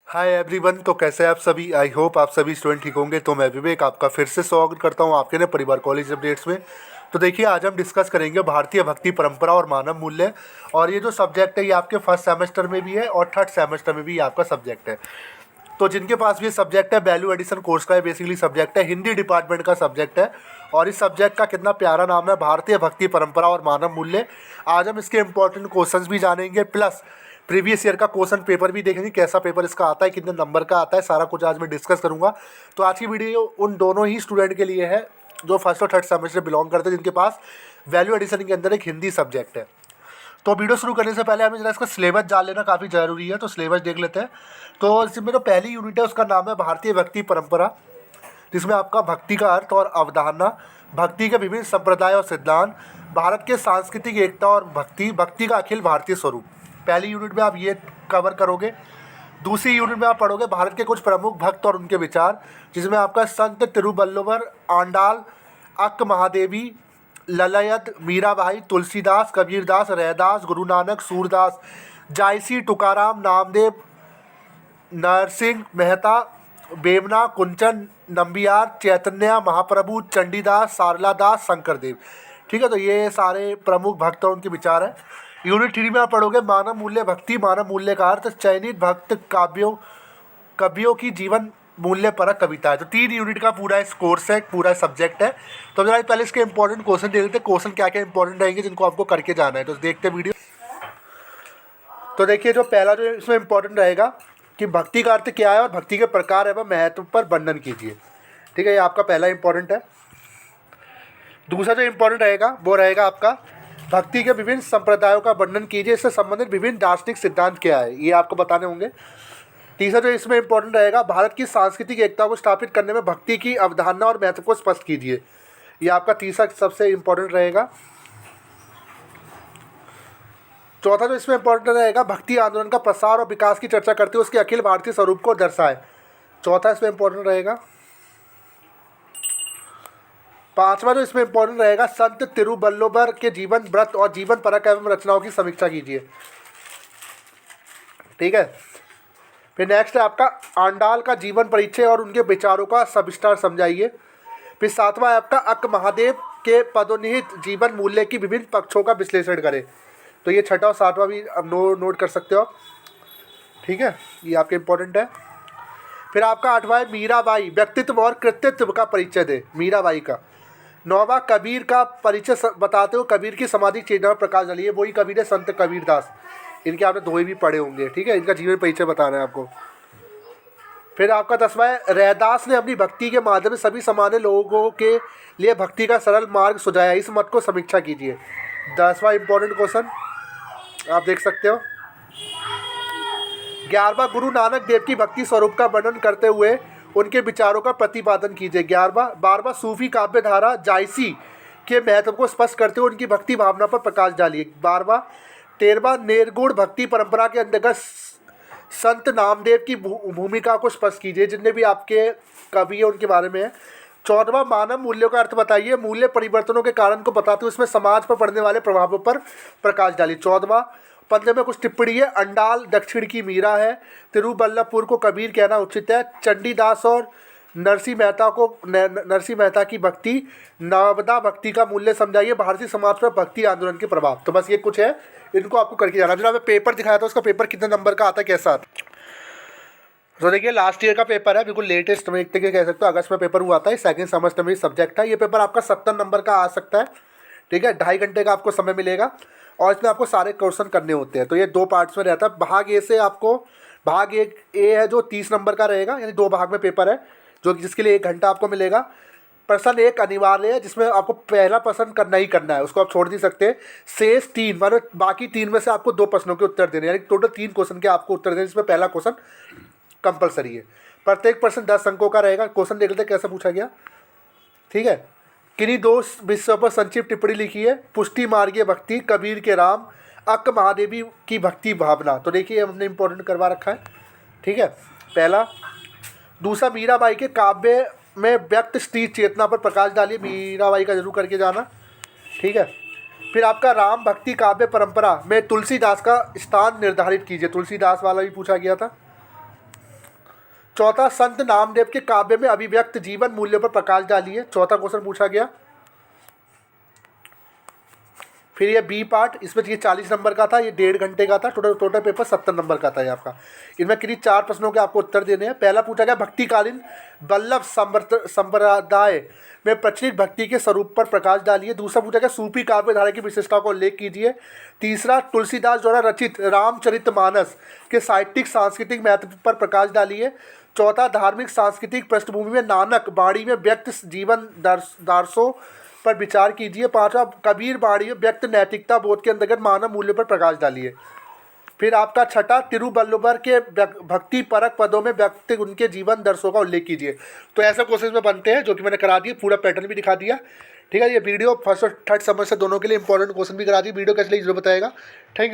Hi everyone. तो कैसे हैं आप सभी? आई होप आप सभी स्टूडेंट ठीक होंगे। तो मैं विवेक आपका फिर से स्वागत करता हूं आपके नए परिवार कॉलेज अपडेट्स में। तो देखिए, आज हम डिस्कस करेंगे भारतीय भक्ति परंपरा और मानव मूल्य। और ये जो सब्जेक्ट है ये आपके फर्स्ट सेमेस्टर में भी है और थर्ड सेमेस्टर में भी आपका सब्जेक्ट है। तो जिनके पास भी ये सब्जेक्ट है, वैल्यू एडिशन कोर्स का ये बेसिकली सब्जेक्ट है, हिंदी डिपार्टमेंट का सब्जेक्ट है। और इस सब्जेक्ट का कितना प्यारा नाम है, भारतीय भक्ति परंपरा और मानव मूल्य। आज हम इसके इंपॉर्टेंट क्वेश्चंस भी जानेंगे, प्लस प्रीवियस ईयर का क्वेश्चन पेपर भी देखेंगे, कैसा पेपर इसका आता है, कितने नंबर का आता है, सारा कुछ आज मैं डिस्कस करूंगा। तो आज की वीडियो उन दोनों ही स्टूडेंट के लिए है जो फर्स्ट और थर्ड सेमेस्टर बिलोंग करते हैं, जिनके पास वैल्यू एडिशन के अंदर एक हिंदी सब्जेक्ट है। तो वीडियो शुरू करने से पहले हमें जरा इसका सिलेबस जान लेना काफ़ी ज़रूरी है। तो सिलेबस देख लेते हैं। तो इसमें जो पहली यूनिट है उसका नाम है भारतीय भक्ति परंपरा, जिसमें आपका भक्ति का अर्थ और अवधारणा, भक्ति के विभिन्न संप्रदाय और सिद्धांत, भारत के सांस्कृतिक एकता और भक्ति, भक्ति का अखिल भारतीय स्वरूप। पहली यूनिट में आप ये कवर करोगे। दूसरी यूनिट में आप पढ़ोगे भारत के कुछ प्रमुख भक्त और उनके विचार, जिसमें आपका संत तिरुवल्लुवर, आंडाल, अक्क महादेवी, ललयत, मीराबाई, तुलसीदास, कबीरदास, रैदास, गुरु नानक, सूरदास, जायसी, तुकाराम, नामदेव, नरसिंह मेहता, बेमना, कुंचन, नंबियार, चैतन्य महाप्रभु, चंडीदास, सारलादास, शंकरदेव। ठीक है, तो ये सारे प्रमुख भक्त और उनके विचार हैं। यूनिट 3 में आप पढ़ोगे मानव मूल्य भक्ति। मानव मूल्य का अर्थ चयनित भक्त कवियों की जीवन मूल्य परक कविता है। तो 3 यूनिट का पूरा इस कोर्स है, पूरा सब्जेक्ट है। तो जरा पहले इसके इंपॉर्टेंट क्वेश्चन देख लेते हैं, क्वेश्चन क्या क्या इंपॉर्टेंट रहेंगे जिनको आपको करके जाना है। तो देखते हैं वीडियो। तो देखिए, जो पहला जो इसमें इंपॉर्टेंट रहेगा कि भक्ति का अर्थ क्या है और भक्ति के प्रकार एवं महत्व पर वर्णन कीजिए। ठीक है, ये आपका पहला इंपॉर्टेंट है। दूसरा जो इंपॉर्टेंट रहेगा वो रहेगा आपका भक्ति के विभिन्न संप्रदायों का वर्णन कीजिए, इससे संबंधित विभिन्न दार्शनिक सिद्धांत क्या है, ये आपको बताने होंगे। तीसरा जो इसमें इंपॉर्टेंट रहेगा, भारत की सांस्कृतिक एकता को स्थापित करने में भक्ति की अवधारणा और महत्व को स्पष्ट कीजिए। ये आपका तीसरा सबसे इंपॉर्टेंट रहेगा। चौथा जो इसमें इंपॉर्टेंट रहेगा, भक्ति आंदोलन का प्रसार और विकास की चर्चा करते हुए उसके अखिल भारतीय स्वरूप को दर्शाए। चौथा इसमें इंपॉर्टेंट रहेगा। पांचवा जो इसमें इंपॉर्टेंट रहेगा, संत तिरुवल्लुवर के जीवन, व्रत और जीवन परक एवं रचनाओं की समीक्षा कीजिए। ठीक है, फिर नेक्स्ट है आपका आंडाल का जीवन परिचय और उनके विचारों का सविस्तार समझाइए। फिर सातवां है आपका अक्क महादेव के पदोन्निहित जीवन मूल्य की विभिन्न पक्षों का विश्लेषण करें। तो ये छठा और सातवां भी अब नोट कर सकते हो आप। ठीक है, ये आपके इंपॉर्टेंट है। फिर आपका आठवां है मीराबाई, व्यक्तित्व और कृतित्व का परिचय दे, मीराबाई का। नौवां कबीर का परिचय बताते हुए कबीर की सामाजिक चेतना पर प्रकाश डालिए। वही कबीर है संत कबीरदास, इनके आपने दोहे भी पढ़े होंगे। ठीक है, इनका जीवन परिचय बताना है आपको। फिर आपका 10वां है रैदास ने अपनी भक्ति के माध्यम से सभी सामान्य लोगों के लिए भक्ति का सरल मार्ग सुझाया, इस मत को समीक्षा कीजिए। 10वां इंपॉर्टेंट क्वेश्चन आप देख सकते हो। 11वां गुरु नानक देव की भक्ति स्वरूप का वर्णन करते हुए उनके विचारों का प्रतिपादन कीजिए। 12वां सूफी काव्य धारा जायसी के महत्व को स्पष्ट करते हुए उनकी भक्ति भावना पर प्रकाश डालिए। 13वां निर्गुण भक्ति परंपरा के अंतर्गत संत नामदेव की भूमिका को स्पष्ट कीजिए, जितने भी आपके कवि हैं उनके बारे में है। 14वां मानव मूल्यों का अर्थ बताइए, मूल्य परिवर्तनों के कारण को बताते हुए उसमें समाज पर पड़ने वाले प्रभावों पर प्रकाश डालिए। 15वां 15 में कुछ टिप्पणी है, अंडाल दक्षिण की मीरा है, तिरुवल्लपुर को कबीर कहना उचित है, चंडीदास और नरसिंह मेहता की भक्ति, नवदा भक्ति का मूल्य समझाइए, भारतीय समाज पर भक्ति आंदोलन के प्रभाव। तो बस ये कुछ है, इनको आपको करके जाना। जो मैं पेपर दिखाया था उसका पेपर कितने नंबर का आता है, कैसा आता है। तो देखिए, लास्ट ईयर का पेपर है, बिल्कुल लेटेस्ट में एक तरीके कह सकते हो, अगस्त में पेपर हुआ था। सेकंड सेमेस्टर में सब्जेक्ट है। ये पेपर आपका 70 नंबर का आ सकता है। ठीक है, 2.5 घंटे का आपको समय मिलेगा और इसमें आपको सारे क्वेश्चन करने होते हैं। तो ये 2 पार्ट्स में रहता है। भाग ए से आपको, भाग एक ए है जो 30 नंबर का रहेगा, यानी 2 भाग में पेपर है, जो जिसके लिए 1 घंटा आपको मिलेगा। प्रश्न 1 अनिवार्य है, जिसमें आपको पहला प्रश्न करना ही करना है, उसको आप छोड़ नहीं सकते। शेष 3 मतलब बाकी 3 में से आपको 2 प्रश्नों के उत्तर देने, यानी टोटल 3 क्वेश्चन के आपको उत्तर देने, जिसमें पहला क्वेश्चन कंपलसरी है। प्रत्येक प्रश्न 10 अंकों का रहेगा। क्वेश्चन देख लेते हैं कैसे पूछा गया। ठीक है, किन्हीं 2 विषयों पर संक्षिप्त टिप्पणी लिखी है। पुष्टि मार्गीय भक्ति, कबीर के राम, अक्क महादेवी की भक्ति भावना। तो देखिए, हमने इंपॉर्टेंट करवा रखा है। ठीक है, पहला। दूसरा, मीराबाई के काव्य में व्यक्त स्त्री चेतना पर प्रकाश डालिए, मीराबाई का जरूर करके जाना। ठीक है, फिर आपका राम भक्ति काव्य परंपरा में तुलसीदास का स्थान निर्धारित कीजिए। तुलसीदास वाला भी पूछा गया था। चौथा, संत नामदेव के काव्य में अभिव्यक्त जीवन मूल्यों पर प्रकाश डालिए। चौथा क्वेश्चन पूछा गया। फिर ये बी पार्ट, इसमें ये 40 नंबर का था, ये 1.5 घंटे का था। टोटल पेपर 70 नंबर का था ये आपका। इनमें किन्हीं 4 प्रश्नों के आपको उत्तर देने हैं। पहला पूछा गया, भक्तिकालीन वल्लभ संप्रदाय में प्रचलित भक्ति के स्वरूप पर प्रकाश डालिए। दूसरा पूछा गया, सूफी काव्य धारा की विशेषताओं का उल्लेख कीजिए। तीसरा, तुलसीदास द्वारा रचित रामचरितमानस के साहित्यिक सांस्कृतिक महत्व पर प्रकाश डालिए। चौथा, धार्मिक सांस्कृतिक पृष्ठभूमि में नानक बाणी में व्यक्त जीवन दर्शों पर विचार कीजिए। पांचवा, कबीर बाणी में व्यक्त नैतिकता बोध के अंतर्गत मानव मूल्य पर प्रकाश डालिए। फिर आपका छठा, तिरुवल्लुवर के भक्ति परक पदों में व्यक्त उनके जीवन दर्शों का उल्लेख कीजिए। तो ऐसे क्वेश्चन में बनते हैं जो कि मैंने करा दिए, पूरा पैटर्न भी दिखा दिया। ठीक है, ये वीडियो फर्स्ट और थर्ड समझ से दोनों के लिए इंपॉर्टेंट क्वेश्चन भी करा दिए। वीडियो कैसे लगी जरूर बताएगा। Thank you.